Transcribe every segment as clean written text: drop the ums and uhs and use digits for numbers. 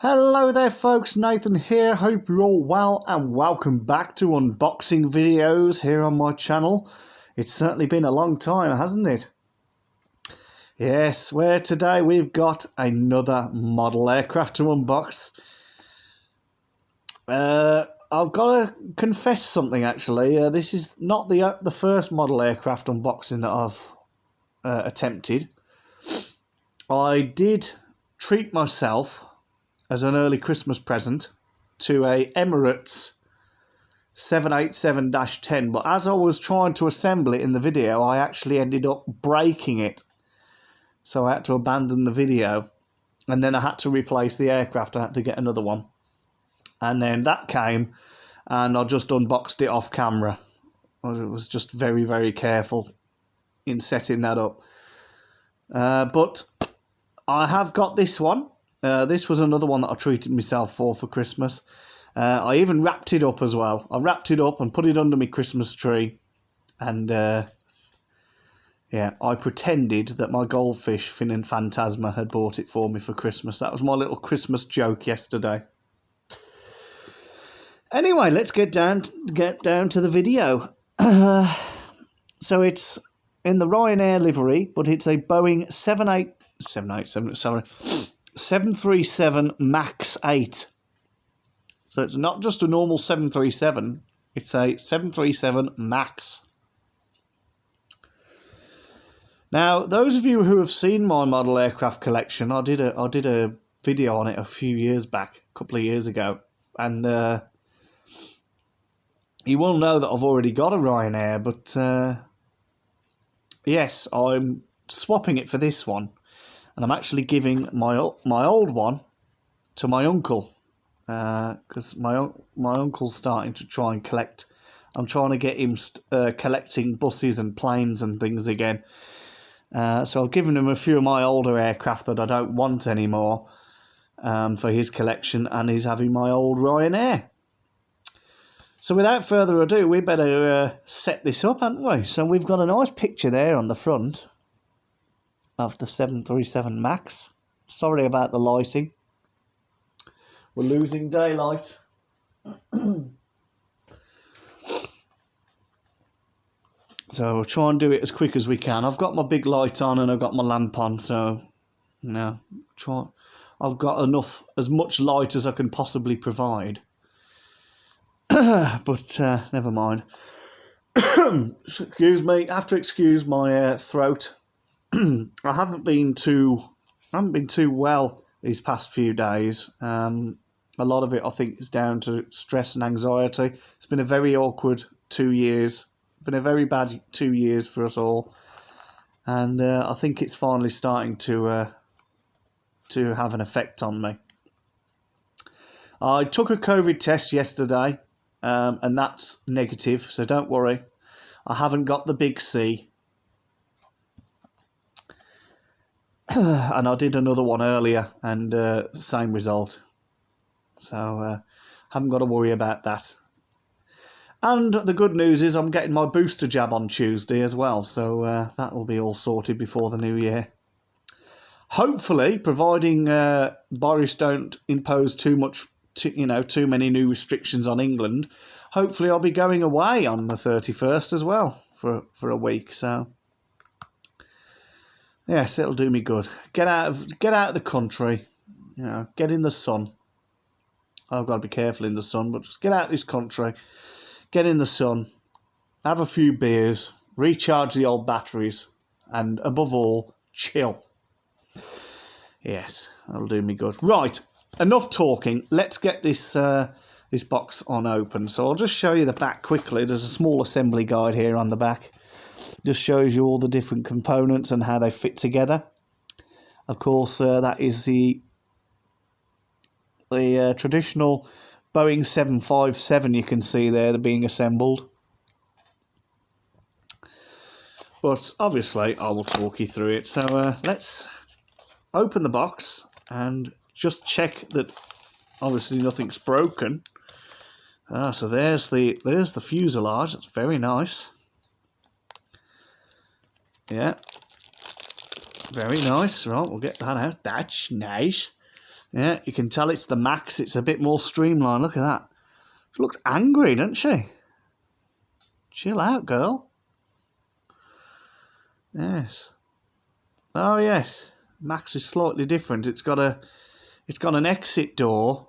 Hello there folks, Nathan here, hope you're all well and welcome back to unboxing videos here on my channel. It's certainly been a long time, hasn't it? Yes, where today we've got another model aircraft to unbox. I've got to confess something actually, this is not the first model aircraft unboxing that I've attempted. I did treat myself as an early Christmas present to a Emirates 787-10, but as I was trying to assemble it in the video, I actually ended up breaking it. So I had to abandon the video, and then I had to replace the aircraft. I had to get another one. And then that came, and I just unboxed it off camera. I was just very, very careful in setting that up. But I have got this one. This was another one that I treated myself for Christmas. I even wrapped it up as well. I wrapped it up and put it under my Christmas tree. And yeah, I pretended that my goldfish, Finn and Phantasma, had bought it for me for Christmas. That was my little Christmas joke yesterday. Anyway, let's get down to the video. So it's in the RYANAIR livery, but it's a Boeing 737 MAX 8. So it's not just a normal 737, it's a 737 MAX. Now, those of you who have seen my model aircraft collection, I did a video on it a few years back, a couple of years ago, and you will know that I've already got a RYANAIR, but yes, I'm swapping it for this one. And I'm actually giving my old one to my uncle, because my uncle's starting to try and collect. I'm trying to get him collecting buses and planes and things again. So I've given him a few of my older aircraft that I don't want anymore for his collection, and he's having my old RYANAIR. So without further ado, we better set this up, haven't we? So we've got a nice picture there on the front of the 737 MAX. Sorry about the lighting. We're losing daylight. So we'll try and do it as quick as we can. I've got my big light on and I've got my lamp on, so no, I've got as much light as I can possibly provide. But never mind. Excuse me. I have to excuse my throat. I haven't been too well these past few days. A lot of it, I think, is down to stress and anxiety. It's been a very awkward 2 years. It's been a very bad 2 years for us all, and I think it's finally starting to have an effect on me. I took a COVID test yesterday, and that's negative, so don't worry. I haven't got the big C. And I did another one earlier, and same result. So haven't got to worry about that. And the good news is I'm getting my booster jab on Tuesday as well, so that will be all sorted before the new year. Hopefully, providing Boris don't impose too many new restrictions on England, hopefully I'll be going away on the 31st as well for a week. So yes, it'll do me good. Get out of the country, get in the sun. I've got to be careful in the sun, but just get out of this country, get in the sun, have a few beers, recharge the old batteries, and above all, chill. Yes, that'll do me good. Right, enough talking. Let's get this box on open. So I'll just show you the back quickly. There's a small assembly guide here on the back. Just shows you all the different components and how they fit together. Of course, that is the traditional Boeing 757 you can see there being assembled. But obviously, I will talk you through it. So let's open the box and just check that obviously nothing's broken. So there's the fuselage. That's very nice. Yeah, very nice. Right, we'll get that out. That's nice. Yeah, you can tell it's the Max. It's a bit more streamlined. Look at that. She looks angry, doesn't she? Chill out, girl. Yes. Oh yes. Max is slightly different. It's got an exit door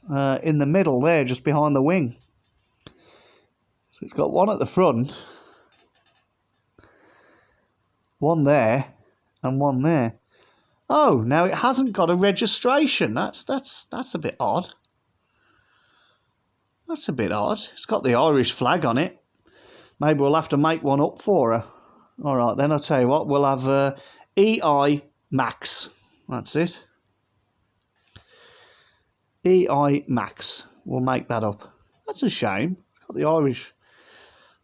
in the middle there, just behind the wing. So it's got one at the front, one there, and one there. Oh, now it hasn't got a registration. That's a bit odd. That's a bit odd. It's got the Irish flag on it. Maybe we'll have to make one up for her. All right, then I'll tell you what. We'll have EI Max. That's it. EI Max. We'll make that up. That's a shame. It's got the Irish.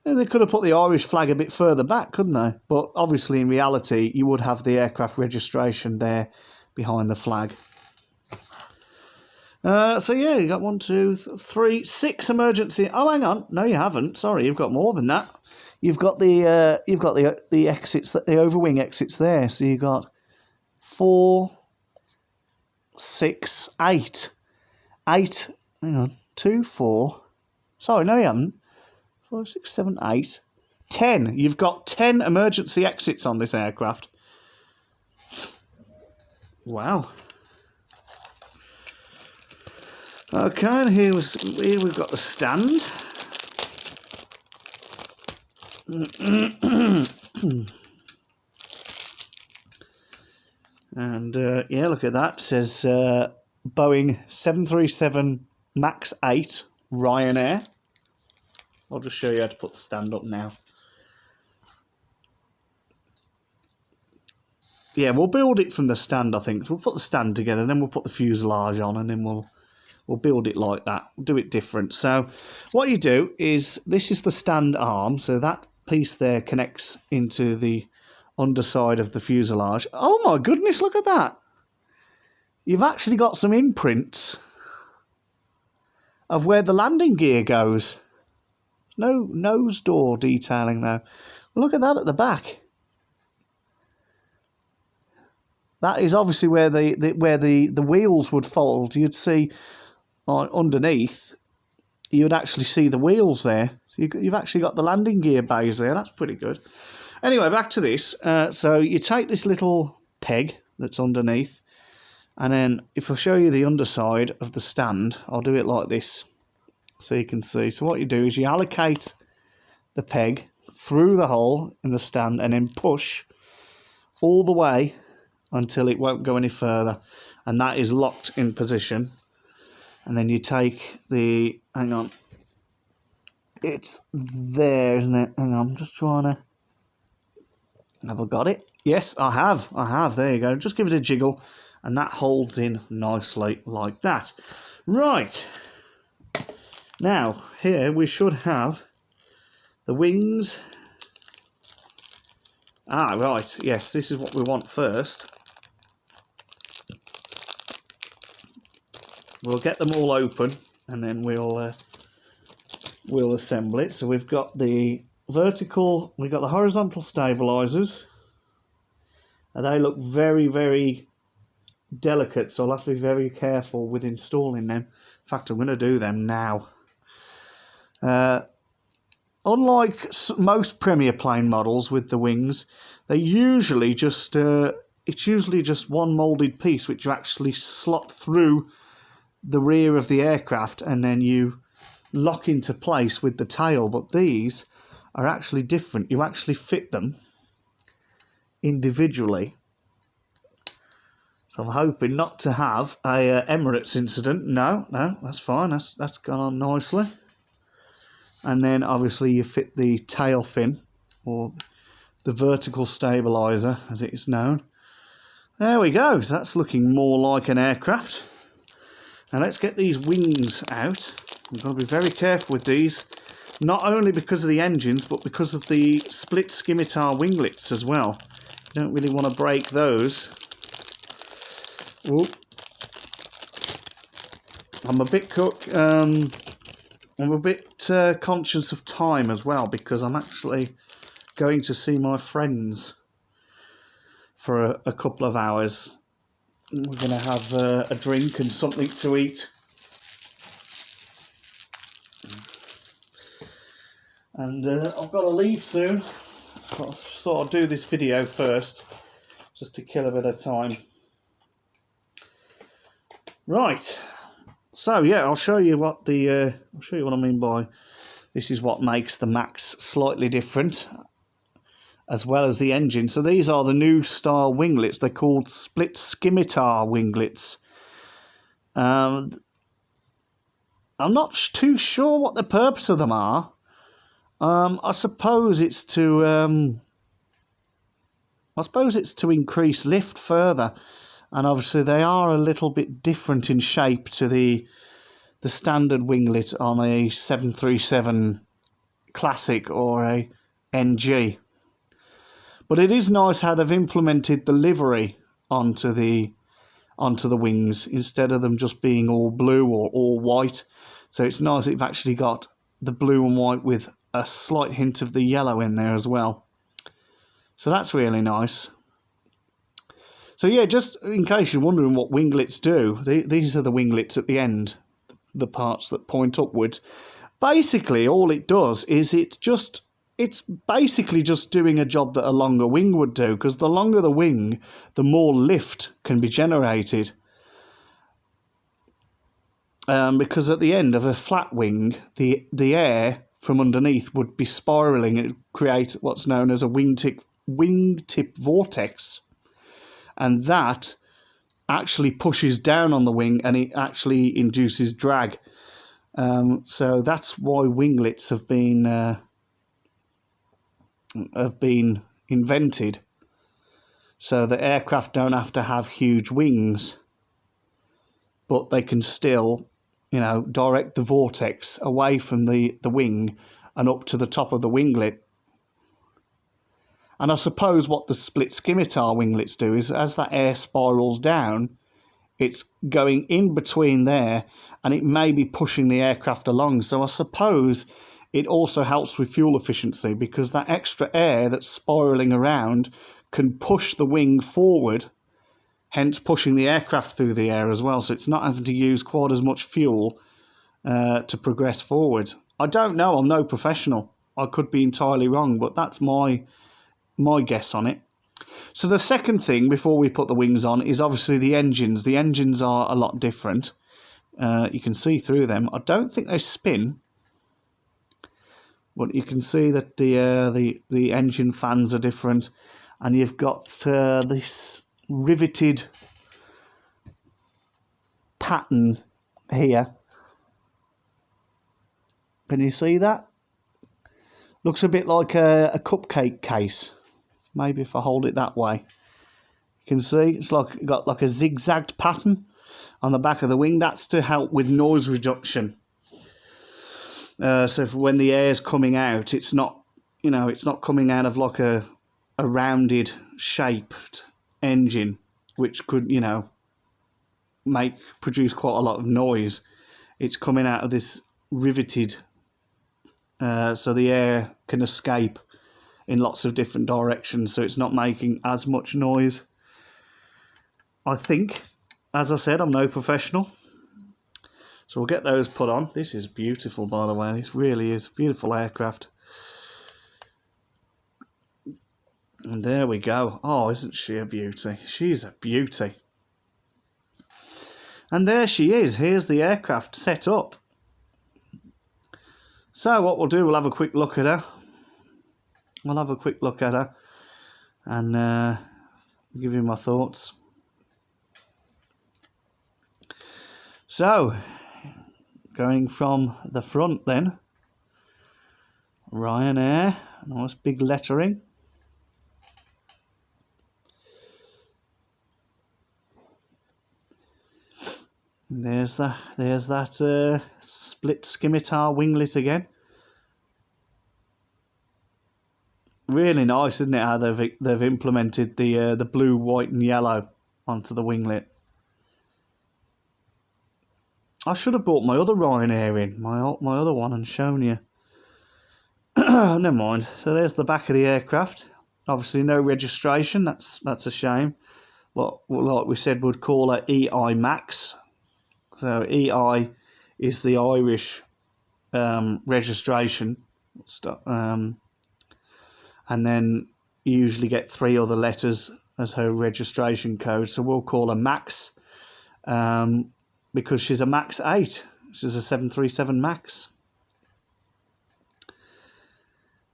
They could have put the Irish flag a bit further back, couldn't they? But obviously, in reality, you would have the aircraft registration there behind the flag. So yeah, you got 1, 2, 3, 6 emergency. Oh, hang on, no, you haven't. Sorry, you've got more than that. You've got the exits, the overwing exits there. So you got 4, 6, 8. 8. Hang on, 2, 4. Sorry, no, you haven't. 4, 6, 7, 8. 10. You've got 10 emergency exits on this aircraft. Wow. Okay, and here we've got the stand. And yeah, look at that. It says Boeing 737 MAX 8 RYANAIR. I'll just show you how to put the stand up now. Yeah, we'll build it from the stand, I think. We'll put the stand together, then we'll put the fuselage on, and then we'll build it like that. We'll do it different. So what you do is, this is the stand arm, so that piece there connects into the underside of the fuselage. Oh my goodness, look at that. You've actually got some imprints of where the landing gear goes. No nose door detailing though. Well, look at that at the back. That is obviously where the wheels would fold. You'd see underneath, you would actually see the wheels there. So you've actually got the landing gear bays there. That's pretty good. Anyway, back to this. So you take this little peg that's underneath, and then if I show you the underside of the stand, I'll do it like this so you can see. So what you do is you allocate the peg through the hole in the stand and then push all the way until it won't go any further, and that is locked in position. And then you take the, hang on, it's there, isn't it? Hang on, I'm just trying to, have I got it? Yes, I have, there you go. Just give it a jiggle, and that holds in nicely like that. Right, now here we should have the wings. Ah, right, yes, this is what we want first. We'll get them all open, and then we'll assemble it. So we've got the vertical, we've got the horizontal stabilizers, and they look very, very delicate, so I'll have to be very careful with installing them. In fact, I'm going to do them now. Unlike most Premier plane models with the wings, they usually just it's usually just one moulded piece which you actually slot through the rear of the aircraft, and then you lock into place with the tail. But these are actually different. You actually fit them individually. So I'm hoping not to have a Emirates incident. No, that's fine. That's gone on nicely. And then obviously you fit the tail fin, or the vertical stabilizer as it is known. There we go. So that's looking more like an aircraft. Now let's get these wings out. We've got to be very careful with these, not only because of the engines, but because of the split scimitar winglets as well. You don't really want to break those. Ooh. I'm a bit conscious of time as well, because I'm actually going to see my friends for a couple of hours. We're going to have a drink and something to eat. And I've got to leave soon. I thought I'd do this video first, just to kill a bit of time. Right. So yeah, I'll show you what I mean by this is what makes the Max slightly different, as well as the engine. So these are the new style winglets. They're called split scimitar winglets. I'm not too sure what the purpose of them are. I suppose it's to increase lift further, and obviously they are a little bit different in shape to the standard winglet on a 737 Classic or a NG. But it is nice how they've implemented the livery onto the wings instead of them just being all blue or all white. So it's nice they've actually got the blue and white with a slight hint of the yellow in there as well. So that's really nice. So yeah, just in case you're wondering what winglets do, these are the winglets at the end, the parts that point upwards. Basically, all it does is it's basically just doing a job that a longer wing would do, because the longer the wing, the more lift can be generated. Because at the end of a flat wing, the air from underneath would be spiralling and create what's known as a wingtip vortex, and that actually pushes down on the wing and it actually induces drag. So that's why winglets have been invented, so the aircraft don't have to have huge wings, but they can still, direct the vortex away from the wing and up to the top of the winglet. And I suppose what the split scimitar winglets do is, as that air spirals down, it's going in between there and it may be pushing the aircraft along. So I suppose it also helps with fuel efficiency, because that extra air that's spiralling around can push the wing forward, hence pushing the aircraft through the air as well. So it's not having to use quite as much fuel to progress forward. I don't know, I'm no professional. I could be entirely wrong, but that's my guess on it. So the second thing before we put the wings on is obviously the engines. The engines are a lot different. You can see through them. I don't think they spin, but you can see that the engine fans are different, and you've got this riveted pattern here. Can you see that? Looks a bit like a cupcake case. Maybe if I hold it that way, you can see it's got like a zigzagged pattern on the back of the wing. That's to help with noise reduction. So when the air's coming out, it's not coming out of like a rounded shaped engine, which could produce quite a lot of noise. It's coming out of this riveted, so the air can escape in lots of different directions, so it's not making as much noise. I think, as I said, I'm no professional. So we'll get those put on. This is beautiful, by the way. This really is a beautiful aircraft. And there we go. Oh, isn't she a beauty? She's a beauty. And there she is. Here's the aircraft set up. So what we'll do, we'll have a quick look at her. And give you my thoughts. So, going from the front then, RYANAIR, nice big lettering. And there's that split scimitar winglet again. Really nice, isn't it? How they've implemented the blue, white, and yellow onto the winglet. I should have brought my other RYANAIR in, my other one, and shown you. Never mind. So there's the back of the aircraft. Obviously no registration. That's a shame. But like we said, we'd call her EI Max. So EI is the Irish registration, and then you usually get 3 other letters as her registration code. So we'll call her Max, because she's a Max 8. She's a 737 Max.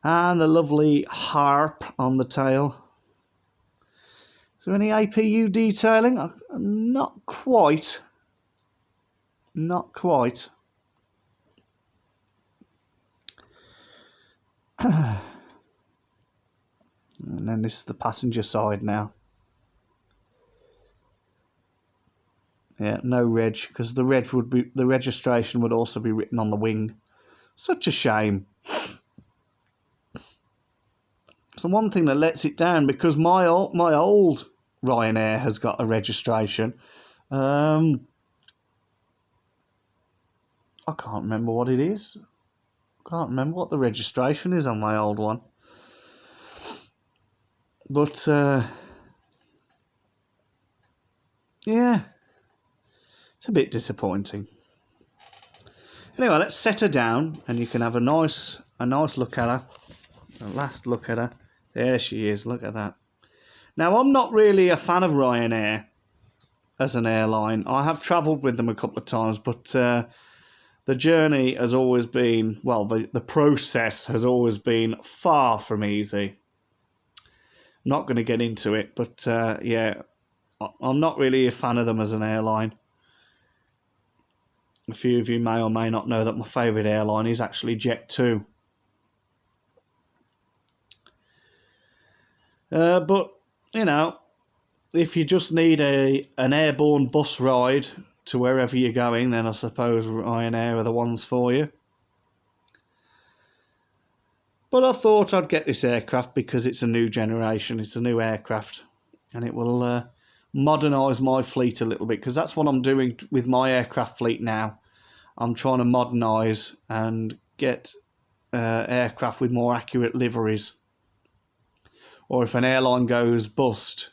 And a lovely harp on the tail. Is there any APU detailing? Not quite. Not quite. And then this is the passenger side now. Yeah, no reg, because the registration would also be written on the wing. Such a shame. So one thing that lets it down, because my old RYANAIR has got a registration. I can't remember what it is. Can't remember what the registration is on my old one. But yeah, it's a bit disappointing. Anyway, let's set her down, and you can have a nice look at her. A last look at her. There she is. Look at that. Now, I'm not really a fan of RYANAIR as an airline. I have travelled with them a couple of times, but the journey has always been, well, the process has always been far from easy. I'm not going to get into it, but yeah, I'm not really a fan of them as an airline. A few of you may or may not know that my favourite airline is actually Jet2. But, you know, if you just need an airborne bus ride to wherever you're going, then I suppose RYANAIR are the ones for you. But I thought I'd get this aircraft because it's a new generation, it's a new aircraft, and it will modernise my fleet a little bit, because that's what I'm doing with my aircraft fleet now. I'm trying to modernise and get aircraft with more accurate liveries. Or if an airline goes bust,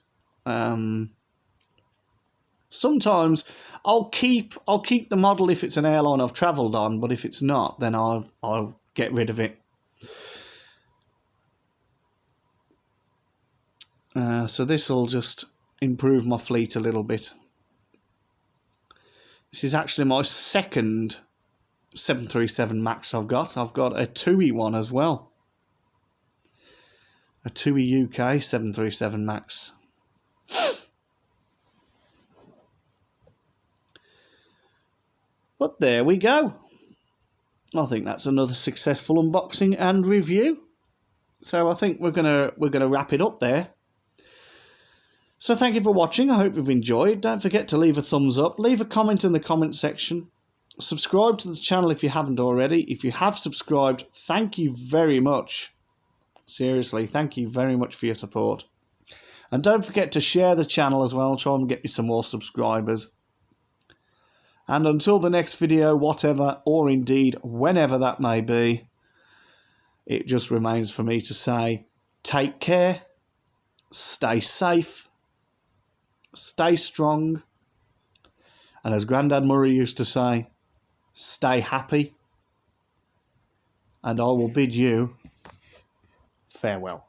sometimes I'll keep the model if it's an airline I've travelled on, but if it's not, then I'll get rid of it. So this will just improve my fleet a little bit. This is actually my second 737 MAX I've got. I've got a TUI one as well. A TUI UK 737 MAX. But there we go. I think that's another successful unboxing and review. So I think we're gonna wrap it up there. So thank you for watching. I hope you've enjoyed. Don't forget to leave a thumbs up, leave a comment in the comment section, subscribe to the channel if you haven't already. If you have subscribed, thank you very much. Seriously, thank you very much for your support. And don't forget to share the channel as well, try and get me some more subscribers. And until the next video, whatever, or indeed whenever that may be, it just remains for me to say, take care, stay safe, stay strong, and as Grandad Murray used to say, stay happy, and I will bid you farewell.